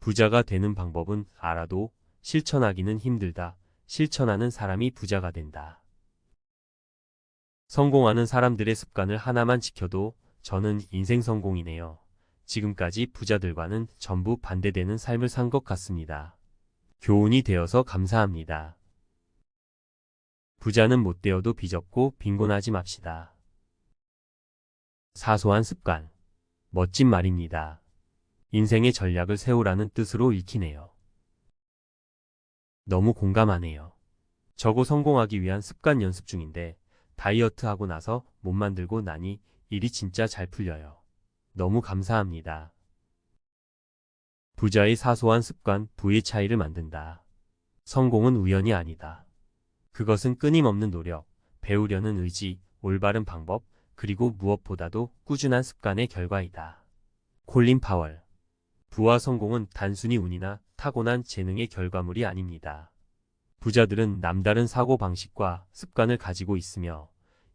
부자가 되는 방법은 알아도 실천하기는 힘들다. 실천하는 사람이 부자가 된다. 성공하는 사람들의 습관을 하나만 지켜도 저는 인생 성공이네요. 지금까지 부자들과는 전부 반대되는 삶을 산 것 같습니다. 교훈이 되어서 감사합니다. 부자는 못 되어도 비좁고 빈곤하지 맙시다. 사소한 습관. 멋진 말입니다. 인생의 전략을 세우라는 뜻으로 읽히네요. 너무 공감하네요. 저도 성공하기 위한 습관 연습 중인데 다이어트 하고 나서 몸 만들고 나니 일이 진짜 잘 풀려요. 너무 감사합니다. 부자의 사소한 습관, 부의 차이를 만든다. 성공은 우연이 아니다. 그것은 끊임없는 노력, 배우려는 의지, 올바른 방법, 그리고 무엇보다도 꾸준한 습관의 결과이다. 콜린 파월. 부와 성공은 단순히 운이나 타고난 재능의 결과물이 아닙니다. 부자들은 남다른 사고방식과 습관을 가지고 있으며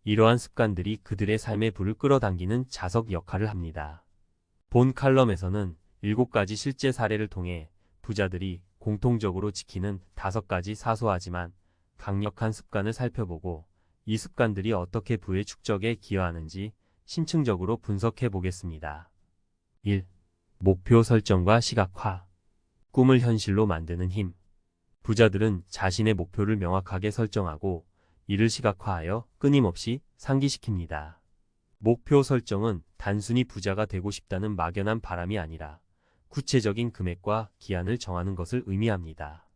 이러한 습관들이 그들의 삶의 불을 끌어당기는 자석 역할을 합니다. 본 칼럼에서는 7가지 실제 사례를 통해 부자들이 공통적으로 지키는 5가지 사소하지만 강력한 습관을 살펴보고 이 습관들이 어떻게 부의 축적에 기여하는지 심층적으로 분석해 보겠습니다. 1. 목표 설정과 시각화. 꿈을 현실로 만드는 힘. 부자들은 자신의 목표를 명확하게 설정하고 이를 시각화하여 끊임없이 상기시킵니다. 목표 설정은 단순히 부자가 되고 싶다는 막연한 바람이 아니라 구체적인 금액과 기한을 정하는 것을 의미합니다.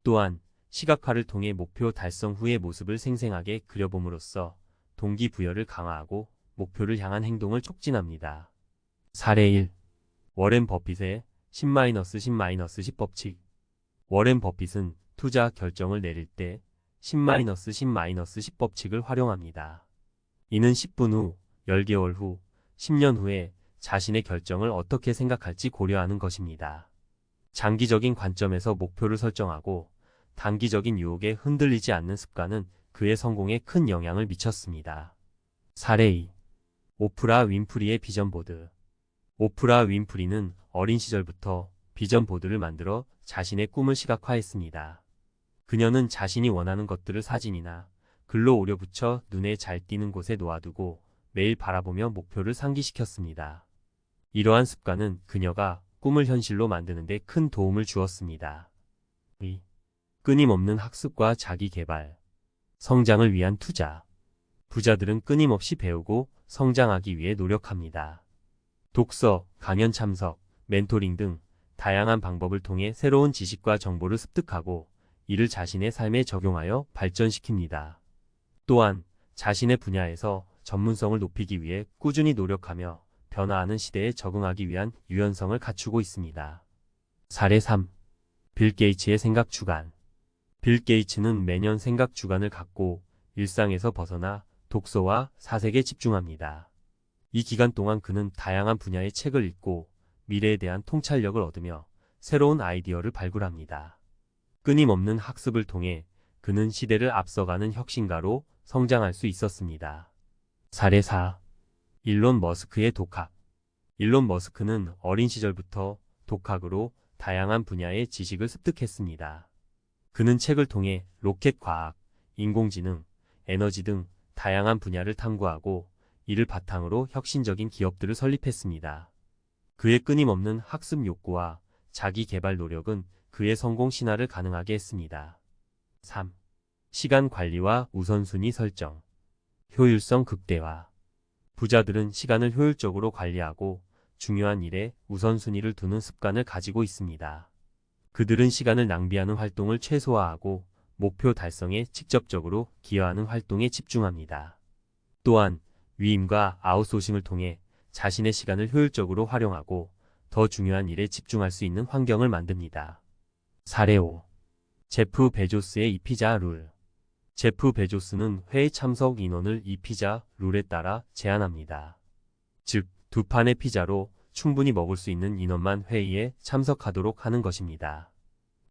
또한 시각화를 통해 목표 달성 후의 모습을 생생하게 그려봄으로써 동기부여를 강화하고 목표를 향한 행동을 촉진합니다. 사례 1. 워렌 버핏의 10-10-10 법칙. 워렌 버핏은 투자 결정을 내릴 때 10-10-10 법칙을 활용합니다. 이는 10분 후, 10개월 후, 10년 후에 자신의 결정을 어떻게 생각할지 고려하는 것입니다. 장기적인 관점에서 목표를 설정하고 단기적인 유혹에 흔들리지 않는 습관은 그의 성공에 큰 영향을 미쳤습니다. 사례 2. 오프라 윈프리의 비전보드. 오프라 윈프리는 어린 시절부터 비전보드를 만들어 자신의 꿈을 시각화했습니다. 그녀는 자신이 원하는 것들을 사진이나 글로 오려붙여 눈에 잘 띄는 곳에 놓아두고 매일 바라보며 목표를 상기시켰습니다. 이러한 습관은 그녀가 꿈을 현실로 만드는 데 큰 도움을 주었습니다. 2. 끊임없는 학습과 자기 개발. 성장을 위한 투자. 부자들은 끊임없이 배우고 성장하기 위해 노력합니다. 독서, 강연 참석, 멘토링 등 다양한 방법을 통해 새로운 지식과 정보를 습득하고 이를 자신의 삶에 적용하여 발전시킵니다. 또한 자신의 분야에서 전문성을 높이기 위해 꾸준히 노력하며 변화하는 시대에 적응하기 위한 유연성을 갖추고 있습니다. 사례 3. 빌 게이츠의 생각 주간. 빌 게이츠는 매년 생각 주간을 갖고 일상에서 벗어나 독서와 사색에 집중합니다. 이 기간 동안 그는 다양한 분야의 책을 읽고 미래에 대한 통찰력을 얻으며 새로운 아이디어를 발굴합니다. 끊임없는 학습을 통해 그는 시대를 앞서가는 혁신가로 성장할 수 있었습니다. 사례 4. 일론 머스크의 독학. 일론 머스크는 어린 시절부터 독학으로 다양한 분야의 지식을 습득했습니다. 그는 책을 통해 로켓 과학, 인공지능, 에너지 등 다양한 분야를 탐구하고 이를 바탕으로 혁신적인 기업들을 설립했습니다. 그의 끊임없는 학습 욕구와 자기 개발 노력은 그의 성공 신화를 가능하게 했습니다. 3. 시간 관리와 우선순위 설정. 효율성 극대화. 부자들은 시간을 효율적으로 관리하고 중요한 일에 우선순위를 두는 습관을 가지고 있습니다. 그들은 시간을 낭비하는 활동을 최소화하고 목표 달성에 직접적으로 기여하는 활동에 집중합니다. 또한 위임과 아웃소싱을 통해 자신의 시간을 효율적으로 활용하고 더 중요한 일에 집중할 수 있는 환경을 만듭니다. 사례 5. 제프 베조스의 이피자 룰. 제프 베조스는 회의 참석 인원을 이피자 룰에 따라 제한합니다. 즉, 2판의 피자로 충분히 먹을 수 있는 인원만 회의에 참석하도록 하는 것입니다.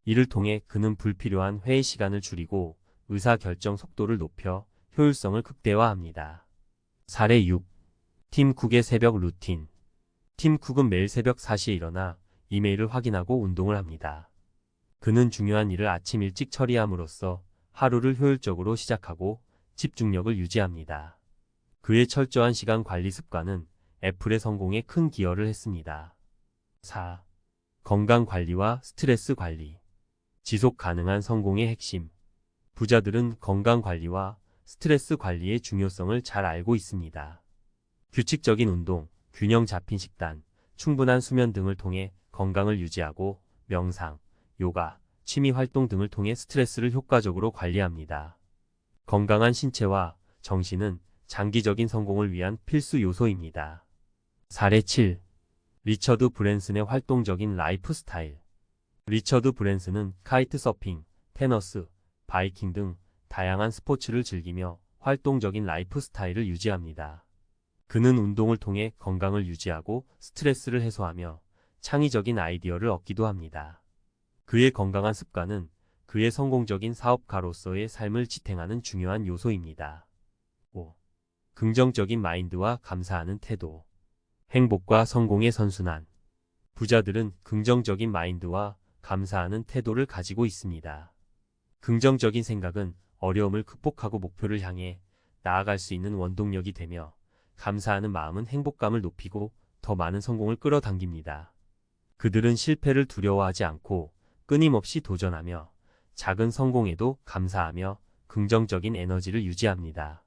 이를 통해 그는 불필요한 회의 시간을 줄이고 의사결정 속도를 높여 효율성을 극대화합니다. 사례 6. 팀 쿡의 새벽 루틴. 팀 쿡은 매일 새벽 4시에 일어나 이메일을 확인하고 운동을 합니다. 그는 중요한 일을 아침 일찍 처리함으로써 하루를 효율적으로 시작하고 집중력을 유지합니다. 그의 철저한 시간 관리 습관은 애플의 성공에 큰 기여를 했습니다. 4. 건강 관리와 스트레스 관리. 지속 가능한 성공의 핵심. 부자들은 건강 관리와 스트레스 관리의 중요성을 잘 알고 있습니다. 규칙적인 운동, 균형 잡힌 식단, 충분한 수면 등을 통해 건강을 유지하고 명상, 요가, 취미 활동 등을 통해 스트레스를 효과적으로 관리합니다. 건강한 신체와 정신은 장기적인 성공을 위한 필수 요소입니다. 사례 7. 리처드 브랜슨의 활동적인 라이프 스타일. 리처드 브랜슨은 카이트 서핑, 테너스, 바이킹 등 다양한 스포츠를 즐기며 활동적인 라이프 스타일을 유지합니다. 그는 운동을 통해 건강을 유지하고 스트레스를 해소하며 창의적인 아이디어를 얻기도 합니다. 그의 건강한 습관은 그의 성공적인 사업가로서의 삶을 지탱하는 중요한 요소입니다. 5. 긍정적인 마인드와 감사하는 태도. 행복과 성공의 선순환. 부자들은 긍정적인 마인드와 감사하는 태도를 가지고 있습니다. 긍정적인 생각은 어려움을 극복하고 목표를 향해 나아갈 수 있는 원동력이 되며, 감사하는 마음은 행복감을 높이고 더 많은 성공을 끌어당깁니다. 그들은 실패를 두려워하지 않고 끊임없이 도전하며 작은 성공에도 감사하며 긍정적인 에너지를 유지합니다.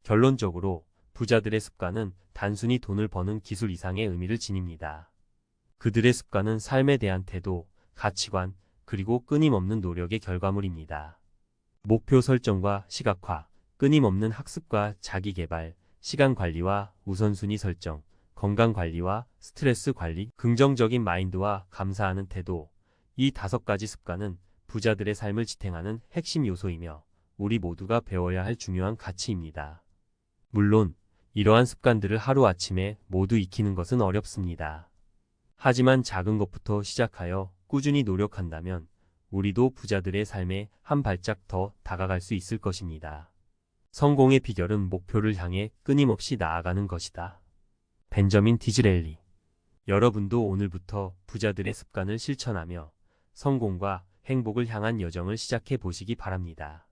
결론적으로 부자들의 습관은 단순히 돈을 버는 기술 이상의 의미를 지닙니다. 그들의 습관은 삶에 대한 태도, 가치관, 그리고 끊임없는 노력의 결과물입니다. 목표 설정과 시각화, 끊임없는 학습과 자기개발, 시간 관리와 우선순위 설정, 건강 관리와 스트레스 관리, 긍정적인 마인드와 감사하는 태도, 이 5가지 습관은 부자들의 삶을 지탱하는 핵심 요소이며 우리 모두가 배워야 할 중요한 가치입니다. 물론 이러한 습관들을 하루아침에 모두 익히는 것은 어렵습니다. 하지만 작은 것부터 시작하여 꾸준히 노력한다면 우리도 부자들의 삶에 한 발짝 더 다가갈 수 있을 것입니다. 성공의 비결은 목표를 향해 끊임없이 나아가는 것이다. 벤저민 디즈레일리. 여러분도 오늘부터 부자들의 습관을 실천하며 성공과 행복을 향한 여정을 시작해 보시기 바랍니다.